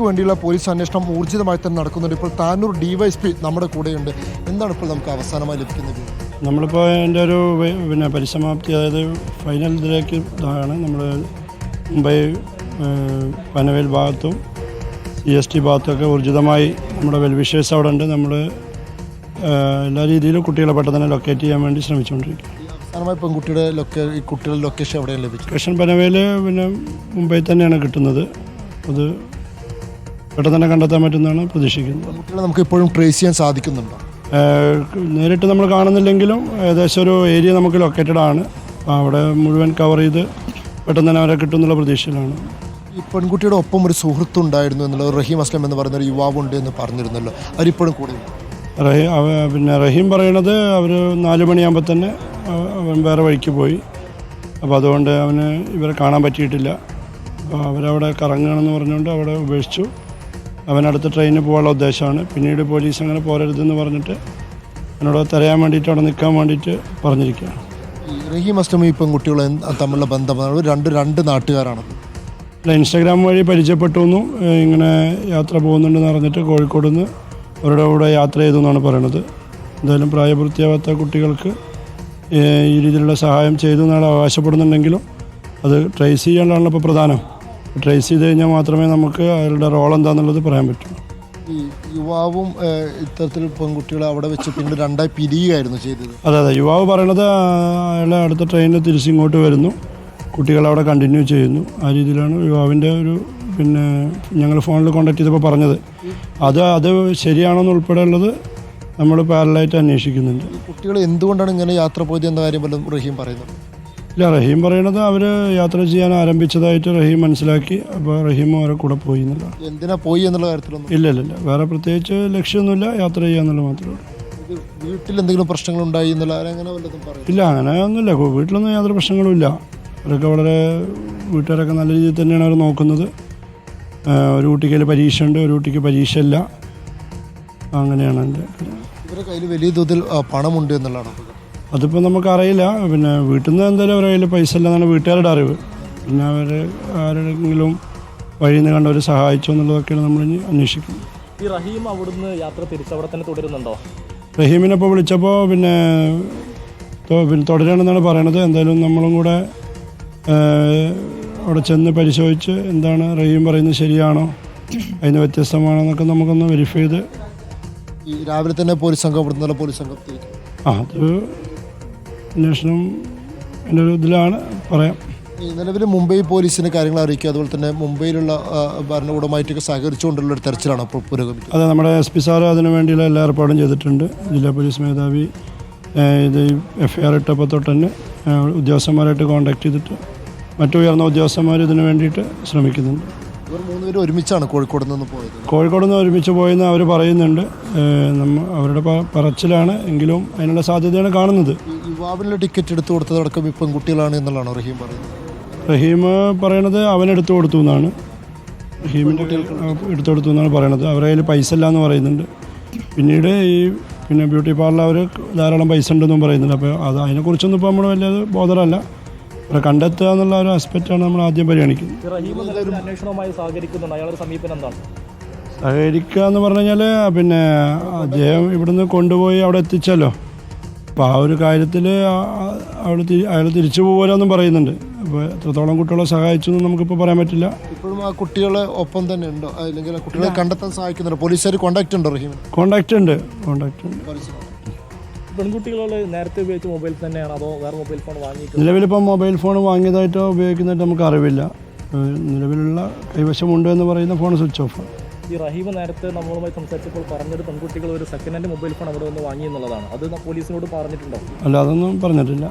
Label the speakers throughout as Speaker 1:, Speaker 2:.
Speaker 1: വേണ്ടിയുള്ള പോലീസ് അന്വേഷണം ഊർജിതമായി തന്നെ നടക്കുന്നുണ്ട്. ഇപ്പോൾ താനൂർ ഡിവൈഎസ്പി നമ്മുടെ കൂടെയുണ്ട്. എന്താണ് ഇപ്പോൾ നമുക്ക് അവസാനമായി ലഭിക്കുന്നത്?
Speaker 2: നമ്മളിപ്പോൾ അതിൻ്റെ ഒരു പരിസമാപ്തി, അതായത് ഫൈനൽ ഇതിലേക്ക് ആണ്. നമ്മൾ മുംബൈ പനവേൽ ഭാഗത്തും CST ഭാഗത്തുമൊക്കെ ഊർജിതമായി നമ്മുടെ വെൽവിഷേഴ്സ് അവിടെ ഉണ്ട്. നമ്മൾ എല്ലാ രീതിയിലും കുട്ടികളെ പെട്ടെന്ന് തന്നെ ലൊക്കേറ്റ് ചെയ്യാൻ വേണ്ടി ശ്രമിച്ചുകൊണ്ടിരിക്കും.
Speaker 1: അവസാനമായി കുട്ടികളുടെ ലൊക്കേഷൻ എവിടെയാണ് ലഭിച്ചത്?
Speaker 2: ലൊക്കേഷൻ പനവേൽ മുംബൈ തന്നെയാണ് കിട്ടുന്നത്. അത് പെട്ടെന്ന് തന്നെ കണ്ടെത്താൻ പറ്റുന്നതാണ് പ്രതീക്ഷിക്കുന്നത്.
Speaker 1: കുട്ടികളെ നമുക്ക് ഇപ്പോഴും ട്രേസ് ചെയ്യാൻ സാധിക്കുന്നുണ്ടോ?
Speaker 2: നേരിട്ട് നമ്മൾ കാണുന്നില്ലെങ്കിലും ഏകദേശം ഒരു ഏരിയ നമുക്ക് ലൊക്കേറ്റഡ് ആണ്. അവിടെ മുഴുവൻ കവർ ചെയ്ത് പെട്ടെന്ന് തന്നെ അവരെ കിട്ടുമെന്നുള്ള പ്രതീക്ഷയിലാണ്.
Speaker 1: ഈ പെൺകുട്ടിയുടെ ഒപ്പം ഒരു സുഹൃത്തുണ്ടായിരുന്നു എന്നുള്ളത്, റഹീം അസ്ലം എന്ന് പറയുന്നൊരു യുവാവുണ്ട് എന്ന് പറഞ്ഞിരുന്നല്ലോ, അവരിപ്പോഴും കൂടെ?
Speaker 2: റഹീം പറയണത് അവർ 4 മണിയാകുമ്പോൾ തന്നെ അവൻ വേറെ വഴിക്ക് പോയി. അപ്പോൾ അതുകൊണ്ട് അവന് ഇവരെ കാണാൻ പറ്റിയിട്ടില്ല. അപ്പോൾ അവരവിടെ കറങ്ങുകയാണെന്ന് പറഞ്ഞുകൊണ്ട് അവിടെ ഉപേക്ഷിച്ചു. അവനടുത്ത ട്രെയിനിന് പോകാനുള്ള ഉദ്ദേശമാണ്. പിന്നീട് പോലീസ് അങ്ങനെ പോരരുതെന്ന് പറഞ്ഞിട്ട് അവനോട് തിരയാൻ വേണ്ടിയിട്ട് അവിടെ നിൽക്കാൻ വേണ്ടിയിട്ട് പറഞ്ഞിരിക്കുകയാണ്.
Speaker 1: റഹീം അസ്ലം ഈ പെൺകുട്ടികളും തമ്മിലുള്ള ബന്ധം രണ്ട് നാട്ടുകാരാണ്.
Speaker 2: ഇൻസ്റ്റാഗ്രാം വഴി പരിചയപ്പെട്ടു എന്നും ഇങ്ങനെ യാത്ര പോകുന്നുണ്ടെന്ന് പറഞ്ഞിട്ട് കോഴിക്കോട് നിന്ന് അവരുടെ കൂടെ യാത്ര ചെയ്തു എന്നാണ് പറയണത്. എന്തായാലും പ്രായപൂർത്തിയാവാത്ത കുട്ടികൾക്ക് ഈ രീതിയിലുള്ള സഹായം ചെയ്തു എന്നാണ് അവകാശപ്പെടുന്നുണ്ടെങ്കിലും അത് ട്രേസ് ചെയ്യാനാണല്ലോ ഇപ്പോൾ പ്രധാനം. ട്രേസ് ചെയ്ത് കഴിഞ്ഞാൽ മാത്രമേ നമുക്ക് അയാളുടെ റോൾ എന്താണെന്നുള്ളത് പറയാൻ പറ്റൂ.
Speaker 1: ഈ യുവാവും ഇത്തരത്തിൽ പെൺകുട്ടികളെ അവിടെ വെച്ച് പിന്നീട് രണ്ടായി പിരിയുകയായിരുന്നു ചെയ്തത്.
Speaker 2: അതെ, യുവാവ് പറയണത് അയാളെ അടുത്ത ട്രെയിനിൽ തിരിച്ചിങ്ങോട്ട് വരുന്നു, കുട്ടികളവിടെ കണ്ടിന്യൂ ചെയ്യുന്നു. ആ രീതിയിലാണ് യുവാവിൻ്റെ ഒരു ഞങ്ങൾ ഫോണിൽ കോൺടാക്ട് ചെയ്തപ്പോൾ പറഞ്ഞത്. അത് ശരിയാണോന്ന് ഉൾപ്പെടെയുള്ളത് നമ്മൾ പാരലായിട്ട് അന്വേഷിക്കുന്നുണ്ട്.
Speaker 1: കുട്ടികൾ എന്തുകൊണ്ടാണ് ഇങ്ങനെ യാത്ര പോയത് എന്ന കാര്യം വല്ലതും റഹീം പറയുന്നത്?
Speaker 2: ഇല്ല, റഹീം പറയണത് അവർ യാത്ര ചെയ്യാൻ ആരംഭിച്ചതായിട്ട് റഹീം മനസ്സിലാക്കി. അപ്പോൾ റഹീം അവരെ കൂടെ പോയി എന്നുള്ള.
Speaker 1: എന്തിനാ പോയി എന്നുള്ള കാര്യത്തിലൊന്നും
Speaker 2: ഇല്ല, വേറെ പ്രത്യേകിച്ച് ലക്ഷ്യമൊന്നുമില്ല, യാത്ര ചെയ്യാന്നുള്ളത് മാത്രമേ ഉള്ളൂ.
Speaker 1: വീട്ടിൽ എന്തെങ്കിലും പ്രശ്നങ്ങളുണ്ടായി എന്നുള്ള അങ്ങനെ വല്ലതും പറയും?
Speaker 2: ഇല്ല, അങ്ങനെ ഒന്നുമില്ല. വീട്ടിലൊന്നും യാതൊരു പ്രശ്നങ്ങളും ഇല്ല. അവരൊക്കെ വീട്ടുകാരൊക്കെ നല്ല രീതിയിൽ തന്നെയാണ് അവർ നോക്കുന്നത്. ഒരു കുട്ടിക്ക് പരീക്ഷ ഉണ്ട്, ഒരു കുട്ടിക്ക് പരീക്ഷ ഇല്ല. അങ്ങനെയാണ് എൻ്റെ.
Speaker 1: ഇവരുടെ കയ്യിൽ വലിയ തോതിൽ പണമുണ്ട് എന്നുള്ളതാണ്.
Speaker 2: അതിപ്പോൾ നമുക്കറിയില്ല. വീട്ടിൽ നിന്ന് എന്തായാലും അവരുടെ കയ്യിൽ പൈസ ഇല്ലെന്നാണ് വീട്ടുകാരുടെ അറിവ്. അവർ ആരെങ്കിലും വഴിയിൽ നിന്ന് കണ്ടവർ സഹായിച്ചോ എന്നുള്ളതൊക്കെയാണ് നമ്മൾ അന്വേഷിക്കുന്നത്.
Speaker 3: ഈ റഹീം അവിടുന്ന് യാത്ര തിരിച്ചവിടെ തന്നെ തുടരുന്നുണ്ടോ?
Speaker 2: റഹീമിനെ ഇപ്പോൾ വിളിച്ചപ്പോൾ തുടരുകയാണെന്നാണ് പറയണത്. എന്തായാലും നമ്മളും കൂടെ അവിടെ ചെന്ന് പരിശോധിച്ച് എന്താണ് റഹീം പറയുന്നത് ശരിയാണോ, അതിന് വ്യത്യസ്തമാണോ എന്നൊക്കെ നമുക്കൊന്ന് വെരിഫൈ ചെയ്ത്.
Speaker 1: ഈ രാവിലെ തന്നെ പോലീസ് സംഘം പോലീസ് സംഘം
Speaker 2: അത് അന്വേഷണം എൻ്റെ ഒരു ഇതിലാണ് പറയാം.
Speaker 1: ഈ നിലവിൽ മുംബൈ പോലീസിന് കാര്യങ്ങൾ അറിയിക്കുക, അതുപോലെ തന്നെ മുംബൈയിലുള്ള ഭരണകൂടമായിട്ടൊക്കെ സഹകരിച്ചുകൊണ്ടുള്ള ഒരു തെരച്ചിലാണ് അപ്പോൾ പുരോഗമിക്കുന്നത്.
Speaker 2: അതെ, നമ്മുടെ SP സാർ അതിനു വേണ്ടിയുള്ള എല്ലാ ഏർപ്പാടും ചെയ്തിട്ടുണ്ട്. ജില്ലാ പോലീസ് മേധാവി ഇത് FIR ഇട്ടപ്പോൾ തൊട്ട് തന്നെ ഉദ്യോഗസ്ഥന്മാരായിട്ട് കോൺടാക്ട് ചെയ്തിട്ട് മറ്റു ഉയർന്ന ഉദ്യോഗസ്ഥന്മാർ ഇതിനു വേണ്ടിയിട്ട് ശ്രമിക്കുന്നുണ്ട്.
Speaker 1: ഇവർ 3 പേരും ഒരുമിച്ചാണ് കോഴിക്കോട് നിന്ന് പോയത്?
Speaker 2: കോഴിക്കോട് നിന്ന് ഒരുമിച്ച് പോയെന്ന് അവർ പറയുന്നുണ്ട്. അവരുടെ പറച്ചിലാണ്, എങ്കിലും അതിനുള്ള സാധ്യതയാണ് കാണുന്നത്.
Speaker 1: യുവാവിനുള്ള ടിക്കറ്റ് എടുത്തു കൊടുത്തതടക്കം ഇപ്പം കുട്ടികളാണ് എന്നുള്ളതാണോ റഹീം പറയുന്നത്?
Speaker 2: റഹീം പറയണത് അവനെടുത്തു കൊടുത്തു എന്നാണ്. റഹീമിൻ്റെ എടുത്തു കൊടുത്തു എന്നാണ് പറയണത്. അവരുടെ കയ്യിൽ പൈസ ഇല്ല എന്ന് പറയുന്നുണ്ട്. പിന്നീട് ബ്യൂട്ടി പാർലർ അവർ ധാരാളം പൈസ ഉണ്ടെന്നും പറയുന്നുണ്ട്. അപ്പോൾ അതിനെക്കുറിച്ചൊന്നും ഇപ്പോൾ നമ്മൾ വലിയ ബോധറല്ല. അവരെ കണ്ടെത്തുക എന്നുള്ള ഒരു ആസ്പെക്റ്റാണ് നമ്മൾ ആദ്യം പരിഗണിക്കുന്നത്. സഹകരിക്കുക എന്ന് പറഞ്ഞു കഴിഞ്ഞാൽ അദ്ദേഹം ഇവിടുന്ന് കൊണ്ടുപോയി അവിടെ എത്തിച്ചല്ലോ. അപ്പോൾ ആ ഒരു കാര്യത്തിൽ അയാൾ തിരിച്ചു പോകാനൊന്നും പറയുന്നുണ്ട്. അപ്പോൾ എത്രത്തോളം കുട്ടികളെ സഹായിച്ചു എന്ന് നമുക്കിപ്പോൾ പറയാൻ പറ്റില്ല.
Speaker 1: ഇപ്പോഴും ആ കുട്ടികളെ ഒപ്പം തന്നെ ഉണ്ടോ, അല്ലെങ്കിൽ കുട്ടികളെ കണ്ടെത്താൻ സഹായിക്കുന്നുണ്ടോ? പോലീസുകാർ കോൺടാക്റ്റ് ഉണ്ടോ റഹീമിന്?
Speaker 2: കോൺടാക്റ്റ് ഉണ്ട്.
Speaker 3: പെൺകുട്ടികൾ നേരത്തെ ഉപയോഗിച്ച മൊബൈൽ തന്നെയാണ് അതോ വേറെ മൊബൈൽ ഫോൺ വാങ്ങിയിട്ട്?
Speaker 2: നിലവിലിപ്പോൾ മൊബൈൽ ഫോൺ വാങ്ങിയതായിട്ടോ ഉപയോഗിക്കുന്നതായിട്ട് നമുക്ക് അറിവില്ല. നിലവിലുള്ള കൈവശമുണ്ട് എന്ന് പറയുന്ന ഫോൺ സ്വിച്ച് ഓഫ്.
Speaker 3: ഈ റഹീം നേരത്തെ നമ്മളുമായി സംസാരിച്ചപ്പോൾ പറഞ്ഞത് പെൺകുട്ടികൾ ഒരു സെക്കൻഡ് ഹാൻഡ് മൊബൈൽ ഫോൺ അവിടെ നിന്ന് വാങ്ങി എന്നുള്ളതാണ്. അത് പോലീസിനോട് പറഞ്ഞിട്ടുണ്ടോ?
Speaker 2: അല്ല, അതൊന്നും പറഞ്ഞിട്ടില്ല.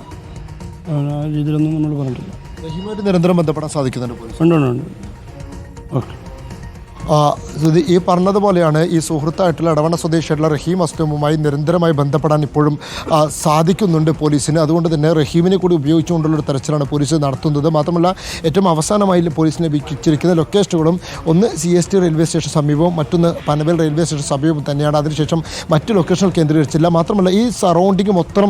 Speaker 2: ആ രീതിയിലൊന്നും നമ്മൾ പറഞ്ഞിട്ടില്ല.
Speaker 1: റഹീമായിട്ട് നിരന്തരം ബന്ധപ്പെടാൻ സാധിക്കുന്നുണ്ട് പോലീസ്?
Speaker 2: ഉണ്ട്. ഓക്കെ.
Speaker 1: ഈ പറഞ്ഞതുപോലെയാണ് ഈ സുഹൃത്തായിട്ടുള്ള ഇടവണ്ണ സ്വദേശിയായിട്ടുള്ള റഹീം അസ്ലമുമായി നിരന്തരമായി ബന്ധപ്പെടാൻ ഇപ്പോഴും സാധിക്കുന്നുണ്ട് പോലീസിന്. അതുകൊണ്ട് തന്നെ റഹീമിനെ കൂടി ഉപയോഗിച്ചുകൊണ്ടുള്ളൊരു തെരച്ചിലാണ് പോലീസ് നടത്തുന്നത്. മാത്രമല്ല ഏറ്റവും അവസാനമായി പോലീസിനെ ലഭിച്ചിരിക്കുന്ന ലൊക്കേഷനുകളും ഒന്ന് CST റെയിൽവേ സ്റ്റേഷൻ സമീപവും മറ്റൊന്ന് പനവേൽ റെയിൽവേ സ്റ്റേഷൻ സമീപവും തന്നെയാണ്. അതിനുശേഷം മറ്റ് ലൊക്കേഷനുകൾ കേന്ദ്രീകരിച്ചില്ല. മാത്രമല്ല ഈ സറൗണ്ടിങ് മൊത്തം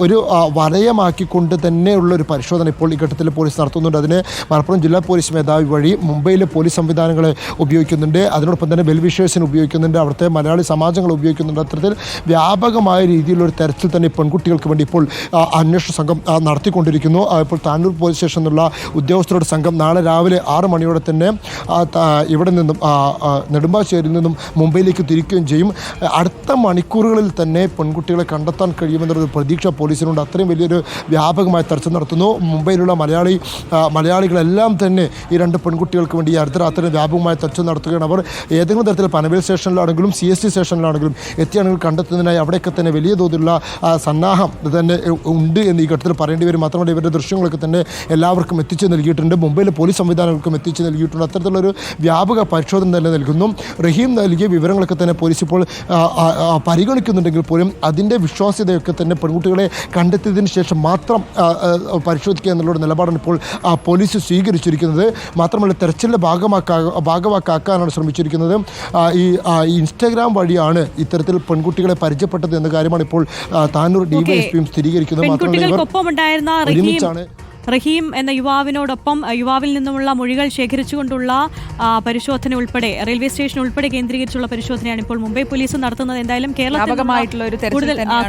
Speaker 1: ഒരു വലയമാക്കിക്കൊണ്ട് തന്നെയുള്ളൊരു പരിശോധന ഇപ്പോൾ ഈ ഘട്ടത്തിൽ പോലീസ് നടത്തുന്നുണ്ട്. അതിന് മലപ്പുറം ജില്ലാ പോലീസ് മേധാവി വഴി മുംബൈയിലെ പോലീസ് സംവിധാനങ്ങളെ ഉപയോഗിക്കും ഉപയോഗിക്കുന്നുണ്ട്, അതിനോടൊപ്പം തന്നെ വെൽവിഷേഴ്സിന് ഉപയോഗിക്കുന്നുണ്ട്, അവിടുത്തെ മലയാളി സമാജങ്ങൾ ഉപയോഗിക്കുന്നുണ്ട്. അത്തരത്തിൽ വ്യാപകമായ രീതിയിലൊരു തെരച്ചിൽ തന്നെ പെൺകുട്ടികൾക്ക് വേണ്ടി ഇപ്പോൾ അന്വേഷണ സംഘം നടത്തിക്കൊണ്ടിരിക്കുന്നു. ഇപ്പോൾ താനൂർ പോലീസ് സ്റ്റേഷനിൽ നിന്നുള്ള ഉദ്യോഗസ്ഥരുടെ സംഘം നാളെ രാവിലെ 6 മണിയോടെ തന്നെ ഇവിടെ നിന്നും നെടുമ്പാശ്ശേരിയിൽ നിന്നും മുംബൈയിലേക്ക് തിരിക്കുകയും ചെയ്യും. അടുത്ത മണിക്കൂറുകളിൽ തന്നെ പെൺകുട്ടികളെ കണ്ടെത്താൻ കഴിയുമെന്നൊരു പ്രതീക്ഷ പോലീസിനുണ്ട്. അത്രയും വലിയൊരു വ്യാപകമായ തെരച്ചിൽ നടത്തുന്നു. മുംബൈയിലുള്ള മലയാളികളെല്ലാം തന്നെ ഈ 2 പെൺകുട്ടികൾക്ക് വേണ്ടി ഈ അർദ്ധരാത്രി വ്യാപകമായ തെരച്ചിൽ നടത്തുകയാണ്. അവർ ഏതെങ്കിലും തരത്തിൽ പനവേൽ സ്റ്റേഷനിലാണെങ്കിലും CST സ്റ്റേഷനിലാണെങ്കിലും എത്തിയാണെങ്കിൽ കണ്ടെത്തുന്നതിനായി അവിടെയൊക്കെ തന്നെ വലിയ തോതിലുള്ള സന്നാഹം തന്നെ ഉണ്ട് എന്ന് ഈ ഘട്ടത്തിൽ പറയേണ്ടി വരും. മാത്രമല്ല ഇവരുടെ ദൃശ്യങ്ങളൊക്കെ തന്നെ എല്ലാവർക്കും എത്തിച്ചു നൽകിയിട്ടുണ്ട്, മുംബൈയിലെ പോലീസ് സംവിധാനങ്ങൾക്കും എത്തിച്ചു നൽകിയിട്ടുണ്ട്. അത്തരത്തിലുള്ളൊരു വ്യാപക പരിശോധന തന്നെ നൽകുന്നു. റഹീം നൽകിയ വിവരങ്ങളൊക്കെ തന്നെ പോലീസ് ഇപ്പോൾ പരിഗണിക്കുന്നുണ്ടെങ്കിൽ പോലും അതിൻ്റെ വിശ്വാസ്യതയൊക്കെ തന്നെ പെൺകുട്ടികളെ കണ്ടെത്തിയതിന് ശേഷം മാത്രം പരിശോധിക്കുക എന്നുള്ള നിലപാടാണ് ഇപ്പോൾ പോലീസ് സ്വീകരിച്ചിരിക്കുന്നത്. മാത്രമല്ല തെരച്ചിലിൻ്റെ ഭാഗമാക്കാനാണ് ശ്രമിച്ചിരിക്കുന്നത്. ഈ ഇൻസ്റ്റാഗ്രാം വഴിയാണ് ഇത്തരത്തിൽ പെൺകുട്ടികളെ പരിചയപ്പെട്ടത് എന്ന കാര്യമാണ് ഇപ്പോൾ താനൂർ ഡിവൈഎസ്പിയും സ്ഥിരീകരിക്കുന്നത്. മാത്രമല്ല ഇവർ ഒരുമിച്ചാണ്
Speaker 4: റഹീം എന്ന യുവാവിനോടൊപ്പം യുവാവിൽ നിന്നുമുള്ള മൊഴികൾ ശേഖരിച്ചുകൊണ്ടുള്ള പരിശോധന ഉൾപ്പെടെ റെയിൽവേ സ്റ്റേഷൻ ഉൾപ്പെടെ കേന്ദ്രീകരിച്ചുള്ള പരിശോധനയാണ് ഇപ്പോൾ മുംബൈ പോലീസ് നടത്തുന്നത്. എന്തായാലും കേരളത്തിൽ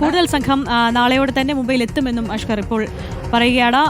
Speaker 4: കൂടുതൽ സംഘം നാളെയോടെ തന്നെ മുംബൈയിൽ എത്തുമെന്നും അഷ്കർ ഇപ്പോൾ പറയുകയാണ്.